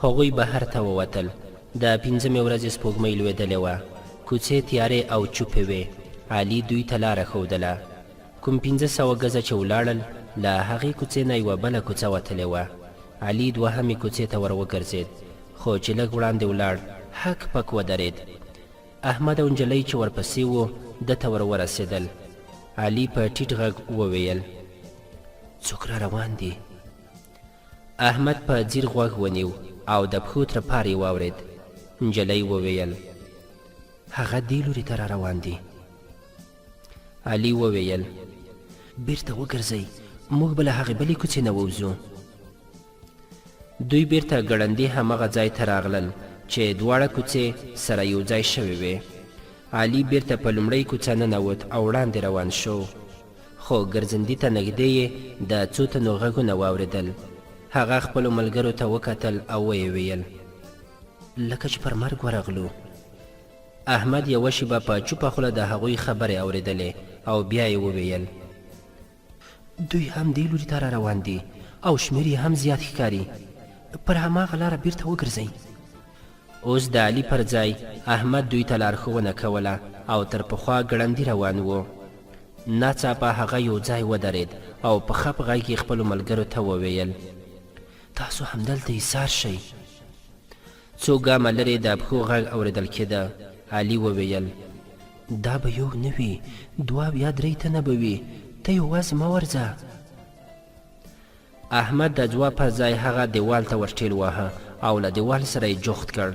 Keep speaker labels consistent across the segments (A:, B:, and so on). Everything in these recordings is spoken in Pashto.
A: هغوی بهر ته ووتل. د 5مې ورځې سپوږمۍ لوېدلې وه. کوڅې تیارې او چوپې وې. علي دوی ته لاره ښودله. کوم 500 ګزه چې ولاړل، له هغې کوڅې نه یوه بله کوڅه وتلې وه. علي 2مې کوڅې ته ور وګرځېد، خو چې لږ وړاندې ولاړ هک پک ودرېد. احمد او نجلۍ چې ورپسې وو ده ته ور ورسېدل. علي په ټیټ غږ وویل: څوک را روان دي؟ احمد په ځیر غوږ ونیو او د پښو ترپار یې واورېد. نجلۍ وویل: هغه دې لوري ته را روان دي. علي وویل: بیرته وګرځئ، موږ به له هغې بلې کوڅې نه ووځو. دوی بیرته ګړندي همغه ځای ته راغلل چې دواړه کوڅې سره یو ځای شوې وې. علي بیرته په لومړۍ کوڅه ننوت او وړاندې روان شو، خو ګرځندي ته نږدې یې د څو تنو غږونه واورېدل. هغه خپلو ملګرو ته وکتل او ویې ویل: لکه چې پر مرګ ورغلو. احمد یوه شېبه په چوپه خوله د هغوی خبرې اورېدلې او بیا یې وویل: دوی هم دې لوري ته را روان دي او شمېر یې هم زیات ښکاري. پر هماغه لاره بیرته وګرځئ. اوس د علي پر ځای احمد دوی ته لارښوونه کوله او تر پخوا ګړندي روان و. ناڅاپه هغه یو ځای ودرېد او په خپ غږ یې خپلو ملګرو ته وویل: تاسو همدلته ایسار شئ. څو ګامه لرې د پښو غږ اورېدل کېده. علي وویل: دا به یو نه وي، 2 یا 3 تنه به وي، ته یوازې مه ورځه. احمد د ځواب پر ځای هغه دیوال ته ورټېل واهه او له دیوال سره یې جوخت کړ.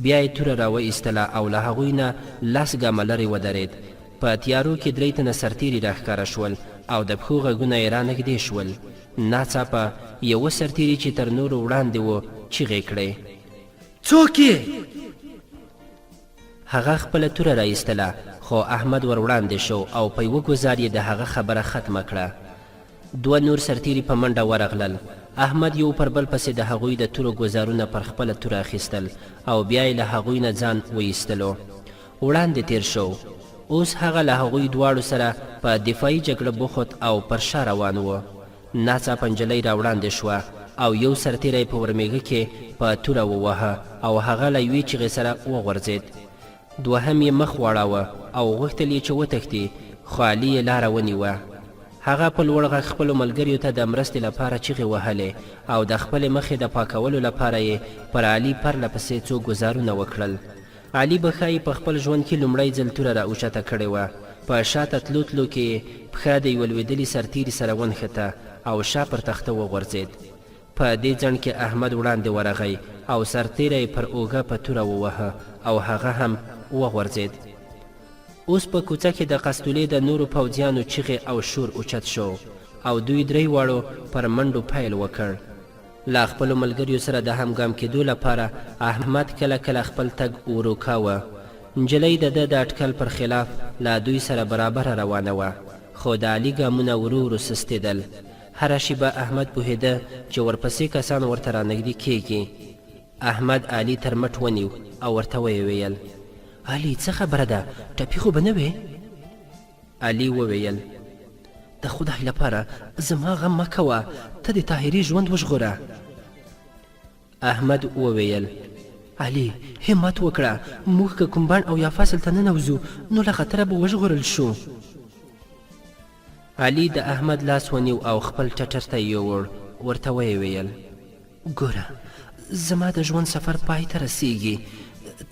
A: بیا یې توره راوایستله او له هغوی نه 10 ګامه لرې ودرېد. په تیارو کې 3 تنه سرتیري راښکاره شول او د پښو غږونه یې رانږدې شول. ناڅاپه یوه سرتیري چې تر نورو وړاندې و چیغې کړې: څوک یې؟ هغه خپله توره رایستله، خو احمد ور وړاندې شو او په یوه ګوزار یې د هغه خبره ختمه کړه. 2 نور سرتیري په منډه ورغلل. احمد یو پر بل پسې د هغوی د تورو ګوزارونه پر خپله توره اخیستل او بیا یې له هغوی نه ځان ویستلو. وړاندې تیر شو. اوس هغه له هغوی دواړو سره په دفاعي جګړه بوخت او پر شا روان و. ناڅاپه نجلۍ را وړاندې شوه او یو سرتیری په ورمېږه کې په توره ووهه او هغه له یوې چیغې سره وغورځېد. 2هم یې مخ واړاوه او غوښتل یې چې وتښتي، خو علي یې لاره ونیوه. هغه په لوړ غږ خپلو ملګریو ته د مرستې لپاره چیغې وهلې او د خپلې مخې د پاکولو لپاره یې پر علي پرله پسې څو ګوزارونه وکړل. علي به ښایي په خپل ژوند کې لومړی ځل توره را اوچته کړې وه. په شاته تلو تلو کې پښه د یوه لوېدلي سرتیري سره ونښته او شا پر تخته وغورځېد. په دې ځنډ کې احمد وړاندې ورغی او سرتیری پر اوږه په توره ووهه او هغه هم وغورځېد. اوس په کوڅه کې د قسطولې د نورو پوځیانو چیغې او شور اوچت شو او دوی 3 واړو پر منډو پیل وکړ. له خپلو ملګریو سره د همګام کېدو لپاره احمد کله کله خپل تګ ورو کاوه. نجلۍ د ده د اټکل پر خلاف له دوی سره برابره روانه وه، خو د علي ګامونه ورو ورو سستېدل. هره شېبه احمد پوهېده چې ورپسې کسان ورته رانږدې کېږي. احمد علي تر مټ ونیو او ورته ویې ویل: علي، څه خبره ده؟ ټپي خو به نه وې؟ علي وویل: د خدای لپاره زما غم مه کوه، ته د طاهري ژوند وژغوره. احمد وویل: علي، همت وکړه، موږ که کوم بڼ او یا فصل ته ننوځو نو له خطره به وژغورل شو. علي د احمد لاس ونیو او خپل ټټر ته یووړ. ورته ویې ویل: ګوره، زما د ژوند سفر پای ته رسیږي.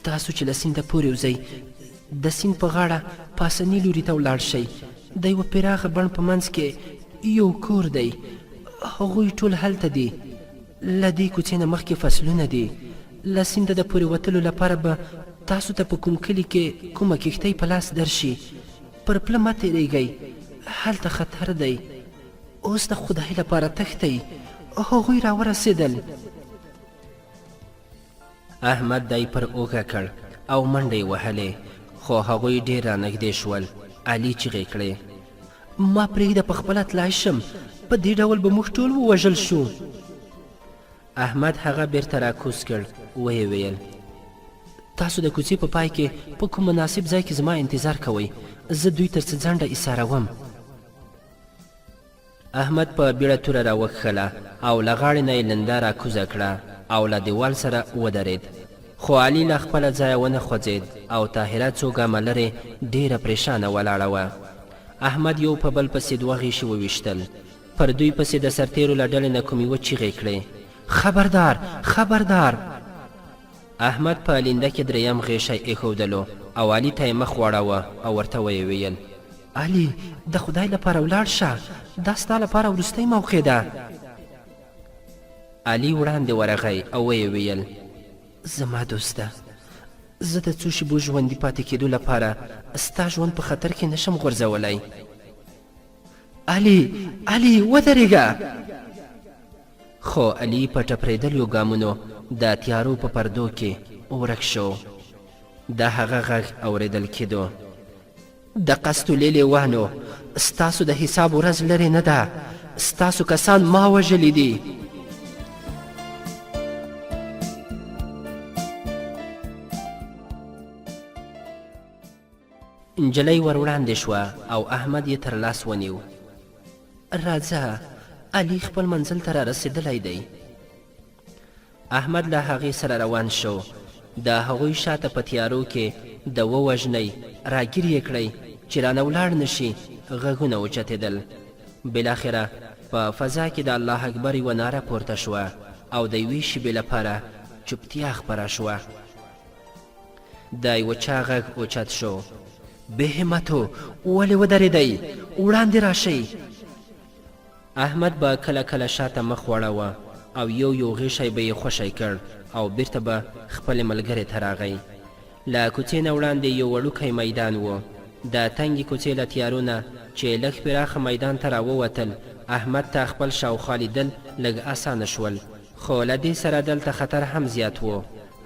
A: تاسو چې له سینده پورې وځئ، د سیند په غاړه پاسني لوري ته ولاړ شئ. د یوه پراخه بڼ په منځ کې یو کور دی. هغوی ټول هلته دي. له دې کوڅې نه مخکې فصلونه دي. له سینده د پورې وتلو لپاره به تاسو ته په کوم کلي کې کومه کښتۍ په لاس درشي. پر پله مه تېرېږئ، هلته خطر دی. اوس د خدای لپاره تښتئ. هغوی راورسېدل. احمد دای پر اوږه کړ او منډې وهلې، خو هغوی ډېر رانږدې شول. علي چیغې کړې: ما پرېږده، په خپله تلای شم، په دې ډول به موږ ټول ووژل شو. احمد هغه بیرته راکوز کړ. ویې ویل: تاسو د کوڅې په پای کې په کوم مناسب ځای کې زما انتظار کوئ، زه دوی تر څه ځنډه ایساروم. احمد په بیړه توره راوکښله او له غاړې نه یې لنده راکوزه کړه او له دیوال سره ودرېد. خو علي له خپله ځایه ونه خوځېد او طاهره څو ګامه لرې ډېره پریشانه ولاړه وه. احمد یو په بل پسې دوه غیشي وویشتل. پر دوی پسې د سرتیرو له ډلې نه کومې وچیغې کړې: خبردار خبردار! احمد په لینده کې دریم غیشی ایښودلو او علي ته یې مخ واړاوه او ورته ویې ویل: علي، د خدای لپاره ولاړ شه، دا ستا لپاره وروستی موقع ده. علي وړاندې ورغی او ویې ویل: زما دوسته، زه د څو شېبو ژوندي پاتې کېدو لپاره ستا ژوند په خطر کې نشم غورځولی. علي ودرېږه! خو علي په ټپرېدلیو ګامونو د تیارو په پردو کې ورک شو. د هغه غږ اورېدل کېدو: د قسطلې لیوانو، ستاسو د حساب ورځ لرې نه ده، ستاسو کسان ما وژلي دي. نجلۍ ور وړاندې شوه او احمد یې تر لاس ونیو. راځه، علي خپل منزل ته را رسېدلی دی. احمد له هغې سره روان شو. د هغوی شاته په تیارو کې د ووژنئ راګیر یې کړئ چې رانه ولاړ نه شي غږونه اوچتېدل. بالاخره په فضا کې د الله اکبر یوه ناره پورته شوه او د یوې شېبې لپاره چوپتیا خپره شوه. د یوه چا غږ اوچت شو: بې همتو، ولې ودرېدئ؟ وړاندې راشئ. احمد به کله کله شاته مخ واړاوه او یو غیشی به یې خوشی کړ او بیرته به خپلې ملګرې ته راغی. له کوڅې نه وړاندې یو وړوکی میدان و. د تنګې کوڅې له تیارو نه چې لږ پراخه میدان ته راووتل، احمد ته خپل شاوخوا لیدل لږ اسانه شول. خو له دې سره دلته خطر هم زیات و.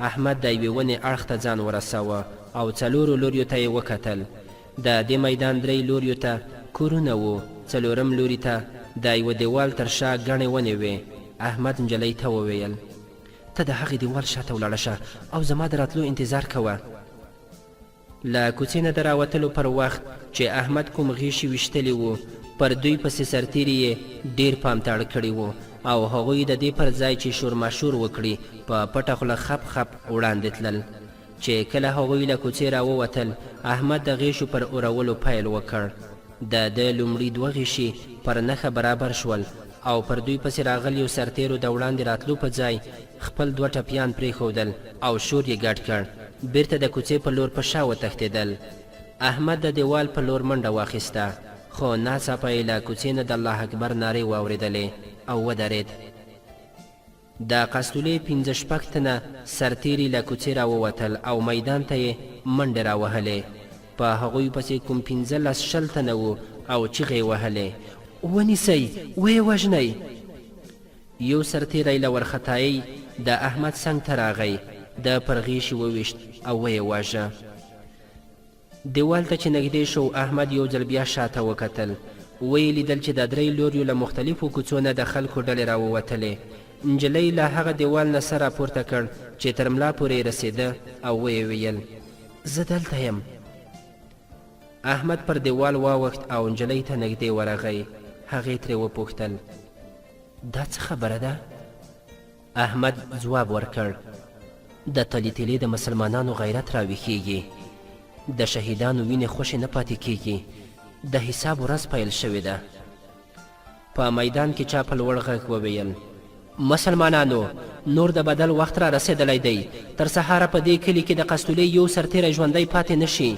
A: احمد د یوې ونې اړخ ته ځان ورساوه او څلورو لوریو ته یې وکتل. د دې میدان درې لوریو ته کورونه وو. څلورم لوري ته د یوه دیوال تر شا ګڼې ونې وې. احمد نجلۍ ته وویل: ته د هغې دیوال شاته ولاړه شه او زما د راتلو انتظار کوه. له کوڅې نه د راوتلو پر وخت چې احمد کوم غیشي ویشتلي وو، پر دوی پسې سرتیري یې ډېر پام تاړ کړي وو او هغوی د دې پر ځای چې شورماشور وکړي په پټه خوله خپ وړاندې تلل. چې کله هغوی له کوڅې راووتل، احمد د غیشو پر اورولو پیل وکړ. د لومړي دوه غیشي پر نښه برابر شول او پر دوی پسې راغلیو سرتیرو د وړاندې راتلو په ځای خپل دوه ټپیان پرېښودل او شور یې ګډ کړ. بیرته د کوڅې په لور په شا وتښتېدل. احمد د دیوال په لور منډه واخیسته، خو ناڅاپه یې له کوڅې نه د الله اکبر نارې واورېدلې او ودرېد. د قسطلې 5-6 تنه سرتیري له کوڅې راووتل او میدان ته یې منډې راوهلې. په هغوی پسې کوم 15-20 تنه وو او چیغې وهلې: ونیسئ، ویې وژنئ. یو سرتیری له ورختایۍ د احمد څنګ ته راغی، د پر غیشي وویشت او ویې واژه. دیوال ته چې نږدې شو، احمد یو ځل بیا شاته وکتل. ویې لیدل چې د درې لوریو له مختلفو کوڅو نه د خلکو ډلې راووتلې. نجلۍ له هغه دیوال نه سر راپورته کړ چې تر ملا پورې رسېده او ویې ویل: زه دلته یم. احمد پر دیوال واوښت او نجلۍ ته نږدې ورغی. هغې ترې وپوښتل: دا څه خبره ده؟ احمد ځواب ورکړ: د تلي تلې د مسلمانانو غیرت راویښیږي، د شهیدانو وینې خوشې نه پاتې کیږي، د حساب ورځ پیل شوې ده. په میدان کې چا په لوړ غږ وویل: مسلمانانو، نور د بدل وخت را رسېدلی دی. تر سهاره په دې کلي کې د قسطلې یو سرتیری ژوندی پاتې نه شي.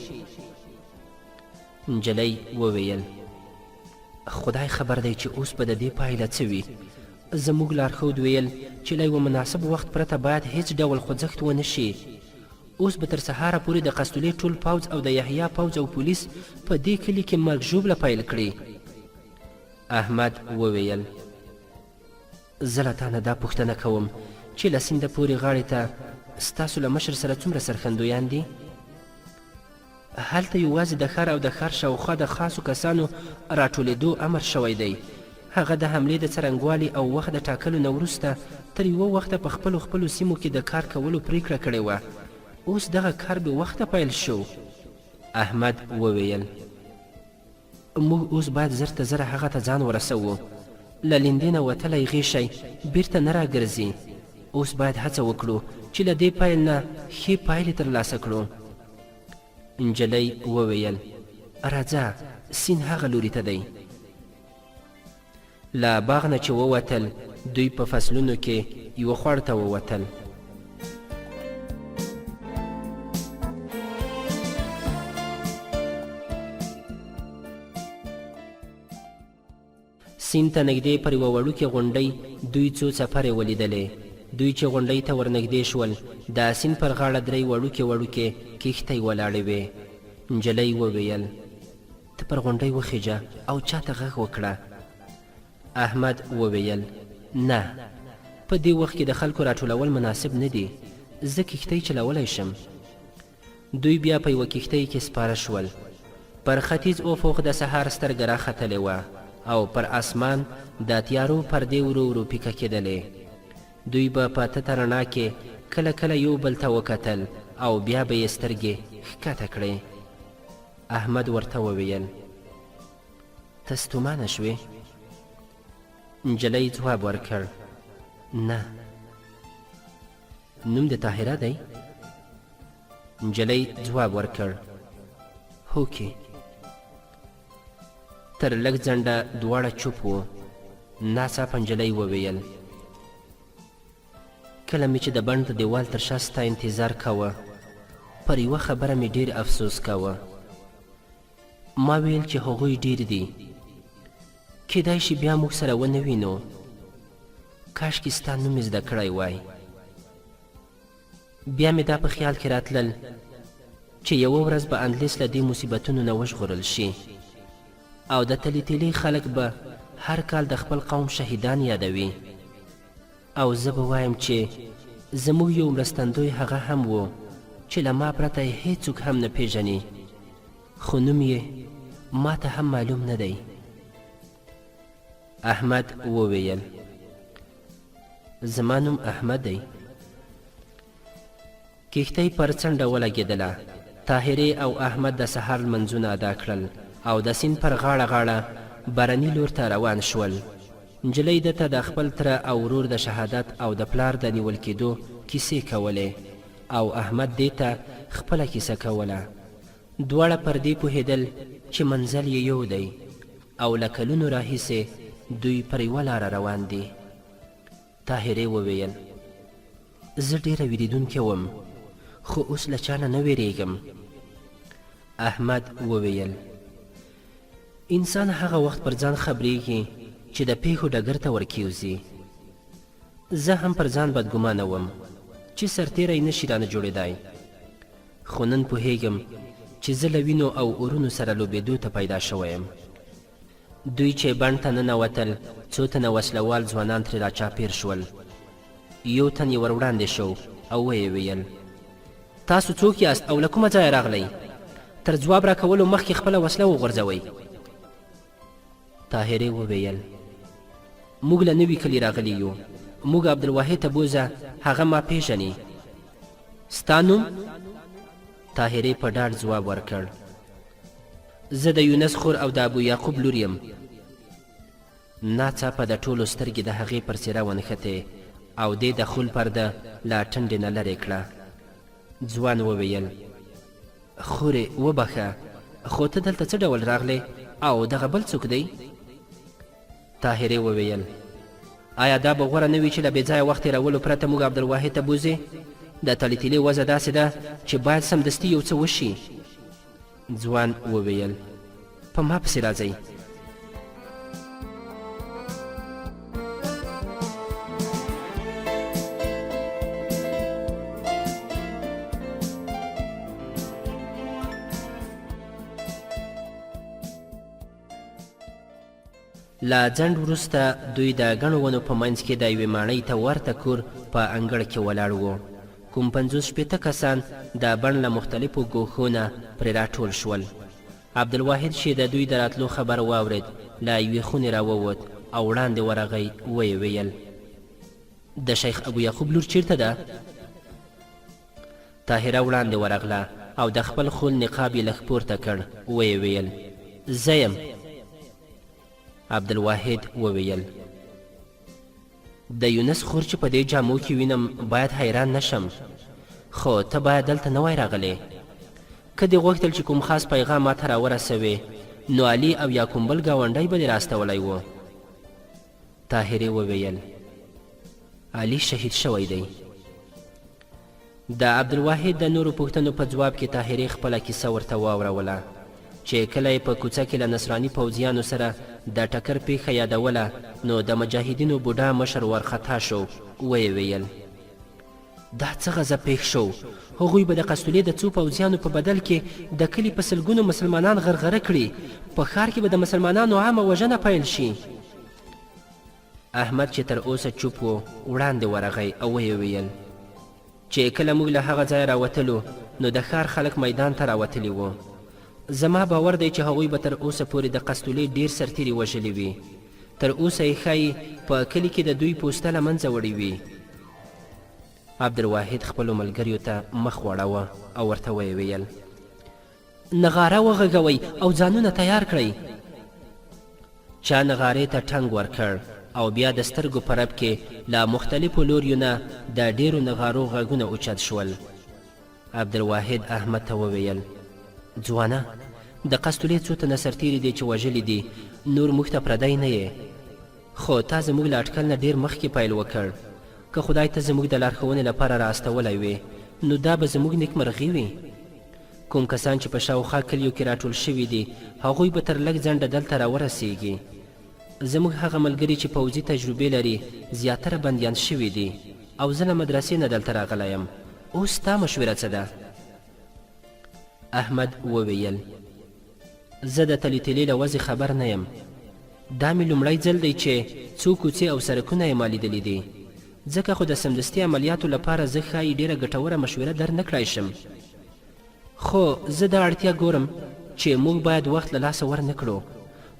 A: نجلۍ وویل: خدای خبر دی چې اوس به د دې پایله څه وي. زموږ لارښود ویل چې له یوه مناسب وخت پرته باید هیڅ ډول خوځښت ونه شي. اوس به تر سهاره پورې د قسطلې ټول پوځ او د یحیی پوځ او پولیس په دې کلي کې مرګ ژوبله پیل کړي. احمد وویل: زه له تا نه دا پوښتنه کوم چې له سینده پورې غاړې ته ستاسو له مشر سره څومره سرخندویان دي؟ هلته یوازې د ښار او د ښار شاوخوا د خاصو کسانو راټولېدو امر شوی دی. هغه د حملې د څرنګوالي او وخت د ټاکلو نه وروسته تر یوه وخته په خپلو سیمو کې د کار کولو پریکړه کړې وه. اوس دغه کار بې وخته پیل شو. احمد وویل: موږ اوس باید زر ته زره هغه ته ځان ورسوو. له لیندې نه وتلی غیشی بیرته نه راګرځي. اوس باید هڅه وکړو چې له دې پیل نه ښې پایلې ترلاسه کړو. نجلۍ وویل راځه سیند هغه لوري ته دی. له باغ نه چې ووتل دوی په فصلونو کې یوه خوړ ته ووتل. سیند ته نږدې پر یوه وړوکې غونډۍ دوی څو څپرې ولیدلې. دوی چې غونډۍ ته ورنږدې شول د سیند پر غاړه درې وړوکې کښتۍ ولاړې وې. نجلۍ وویل ته پر غونډۍ وخیژه او چاته غږ وکړه. احمد وویل نه، په دې وخت کې د خلکو راټولول مناسب نه دي، زه کښتۍ چلولی شم. دوی بیا په یوه کښتۍ کې سپاره شول. پر ختیځ افق د سهار سترګه راختلې وه او پر اسمان د تیارو پردې ورو ورو پیکه کېدلې. دوی به په تته رڼا کې کله کله یو بل ته وکتل او بیا به یې سترګې ښکته کړې. احمد ورته وویل ته ستومانه شوې؟ نجلۍ ځواب ورکړ نه. نوم د طاهره دی؟ نجلۍ ځواب ورکړ هوکې. تر لږ ځنډه دواړه چوپ وو. ناڅاپه نجلۍ وویل کله مې چې د بڼ د دیوال تر شا ستا انتظار کوه پر یوه خبره مې ډېر افسوس کوه. ما ویل چې هغوی ډېر دي، کیدای شي بیا موږ سره ونه وینو. کاشکې ستا نوم مې زده کړی وای. بیا مې دا په خیال کې راتلل چې یوه ورځ به اندلیس له دې مصیبتونو نه وژغورل شي او د تلي تیلي خلک به هر کال د خپل قوم شهیدان یادوي او زه به وایم چې زموږ یو مرستندوی هغه هم و چې له ما پرته یې هیڅوک هم نه پیژني، خو نوم یې ما ته هم معلوم نه دی. احمد وویل زما نوم احمد دی. کښتۍ پر څنډه ولګېدله. طاهرې او احمد د سهار لمنځونه ادا کړل او د سیند پر غاړه غاړه بارني لور ته روان شول. نجلۍ ده ته د خپل تره او ورور د شهادت او د پلار د نیول کېدو کیسې کولې او احمد دې ته خپله کیسه کوله. دواړه پر دې پوهېدل چې منزل یې یو دی او له کلونو راهیسې دوی پر یوه لاره روان دي. طاهرې وویل زه ډېره ویرېدونکې وم خو اوس له چا نه ویرېږم. احمد وویل انسان هغه وخت پر ځان خبرېږي چې د پیښو ډګر ته ورکیوځي. زه هم پر ځان بدګمانه وم چې سرتیری نشي رانه جوړېدای، خو نن پوهېږم چې زه له وینو او اورونو سره لوبېدو ته پیدا شوی یم. دوی چې بڼ ته ننوتل څو تنه وسلوال ځوانان ترې راچاپېر شول. یو تن یې ور وړاندې شو او ویې ویل تاسو څوک یاست او له کومه ځایه راغلی؟ تر ځواب راکولو مخکې خپله وسله وغورځوئ. طاهرې وویل موږ له نوي کلي راغلي یو، موږ عبدالواحد ته بوځه، هغه ما پیژني. ستا نوم؟ طاهرې په ډاډ ځواب ورکړ زه د یونس خور او د ابو یعقوب لور یم. ناڅاپه د ټولو سترګې د هغې پر څېره ونښتې او دې د خول پرده له ټنډې نه لرې کړه. ځوان وویل خورې وبخه، خو ته دلته څه ډول راغلې او دغه بل څوک دی؟ طاهرې وویل آیا دا به غوره نه وي چې له بې ځایه وخت تېرولو پرته موږ عبدالواحد ته بوځې؟ د تلیتلې وضع داسې ده چې باید سمدستي یو څه وشي. ځوان وویل په ما پسې راځئ. له ځنډ وروسته دوی د ګڼو ونو په منځ کې د یوې ماڼۍ ته ورته کور په انګړ کې ولاړ وو. کوم 50-60 کسان د بڼ له مختلفو ګوښو نه پرې راټول شول. عبدالواحد چې د دوی د راتلو خبر واورېد له یوې خونې راووت او وړاندې ورغی. ویې ویل د شیخ ابو یعقوب لور چیرته ده؟ طاهره وړاندې ورغله او د خپل خول نقاب یې لږ پورته کړ. ویې ویل زه یم. عبدالواحد وویل د یونس خور چې په دې جامو کې وینم باید حیران نشم، خو ته باید دلته نه وای راغلی. که دې غوښتل چې کوم خاص پیغام ما ته راورسوې نو علي او یا کوم بل ګاونډی به دې راستولی و. طاهرې وویل علي شهید شوی دی. د عبدالواحد د نورو پوښتنو په ځواب کې طاهرې خپله کیسه ورته واوروله چې کله یې په کوڅه کې له نصراني پوځیانو سره د ټکر پیښه یادوله نو د مجاهدینو بوډا مشر ورخطا شو. ویې ویل دا څه غضب پیښ شو، هغوی به د قسطلې د څو پوځیانو په بدل کې د کلي په سلګونو مسلمانان غرغره کړي، په ښار کې به د مسلمانانو عامه وژنه پیل شي. احمد چې تر اوسه چوپ و وړاندې ورغی او ویې ویل چې کله موږ له هغه ځایه راوتلو نو د ښار خلک میدان ته راوتلي وو. زما باور دی چې هغوی به تر اوسه پورې د قسطلې ډیر سرتیري وژلي وي. تر اوسه یې ښایي په کلي کې د دوی پوسته له منځه وړې وي. عبدالواحد خپلو ملګریو ته مخ وړوه او ورته ویې ویل نغاره وغږوئ او ځانونه تیار کړئ. چا نغارې ته ټنګ ورکړ او بیا د سترګو په رپ کې له مختلفو لوریو نه د ډیرو نغارو غږونه اوچت شول. عبدالواحد احمد ته وویل ځوانه د قسطلې څو تنه سرتیري دي چې وژلي دي، نور موږ ته پردی نه یې، خو تا زموږ له اټکل نه ډیر مخکې پیل وکړ. که خدای ته زموږ د لارښوونې لپاره راستولی وې نو دا به زموږ نیکمرغي وي. کوم کسان چې په شاوخوا کلیو کې راټول شوي دي هغوی به تر لږ ځنډه دلته راورسیږي. زموږ هغه ملګري چې پوځي تجربې لري زیاتره بندیان شوي دي او زه له مدرسې نه دلته راغلی یم. اوس ستا مشوره څه ده؟ احمد وویل زه د تلي تلي له وضع خبر نه یم. دا مې لومړی ځل دی چې څو کوڅې او سړکونه یې ما لیدلي دي، ځکه خو د سمدستي عملیاتو لپاره زه ښایي ډیره ګټوره مشوره در نه کړای شم. خو زه دا اړتیا ګورم چې موږ باید وخت له لاسه ور نه کړو.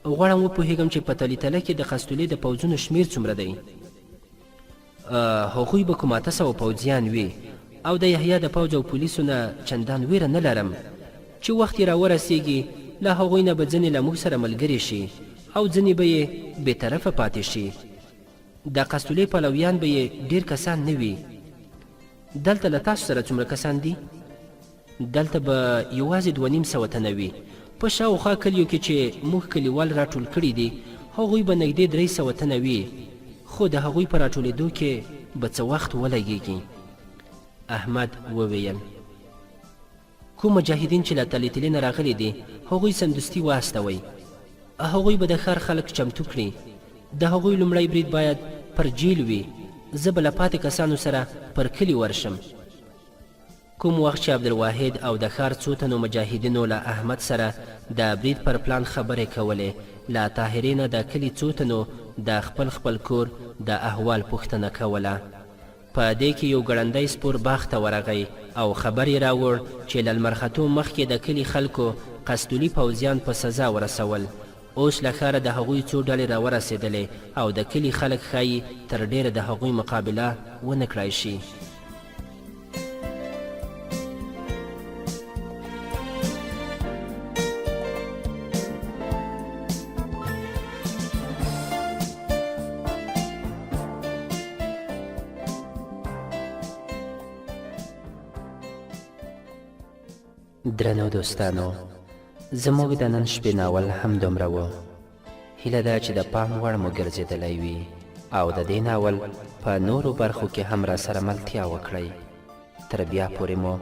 A: غواړم وپوهیږم چې په تلي تله کې د قسطلې د پوځونو شمیر څومره دی. هغوی به کوم 800 پوځیان وي او د یحیی د پوځ او پولیسو نه چندان ویره نه لرم چې وخت یې راورسیږي له هغوی نه به ځینې له موږ سره ملګري شي او ځینې به یې بېطرفه پاتې شي. د قسطلې پلویان به یې ډیر کسان نه وي. دلته له تاسو سره څومره کسان دي؟ دلته به یوازې 250 تنه وي. په شاوخوا کلیو کې چې موږ کلیوال راټول کړي دي هغوی به نږدې 300 تنه وي، خو د هغوی په راټولېدو کې به څه وخت ولګېږي. احمد وویل کوم مجاهدین چې له تلي تلي نه راغلي دي هغوی سمدستي واستوئ. هغوی به د ښار خلک چمتو کړي. د هغوی لومړی برید باید پر جیل وي. زه به له پاتې کسانو سره پر کلي ورشم. کوم وخت چې عبدالواحد او د ښار څو تنو مجاهدینو له احمد سره د برید پر پلان خبرې کولې، له طاهرې نه د کلي څو تنو د خپل کور د احوال پوښتنه کوله. په دې کې یو ګړندی سپور باغ ته ورغی او خبر یې راوړ چې له لمر ختو مخکې د کلي خلکو قسطلي پوځیان په سزا ورسول. اوس له ښاره د هغوی څو ډلې راورسېدلې او د کلي خلک ښایي تر ډیره د هغوی مقابله ونه کړای شي. درنو دوستانو، زموږ د نن شپې ناول هم دومره و. هیله ده چې د پام وړ مو ګرځېدلی وي او د دې ناول په نورو برخو کې هم را سره ملتیا وکړئ. تر بیا پورې مو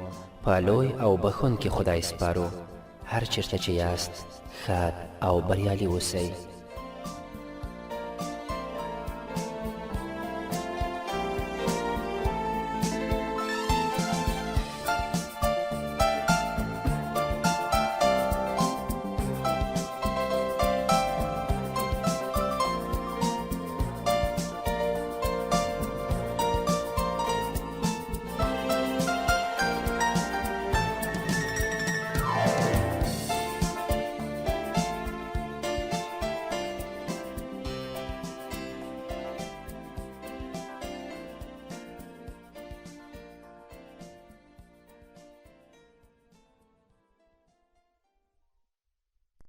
A: په لوی او بخښونکي خدای سپارو. هر چیرته چې یاست ښاد او بریالي اوسئ.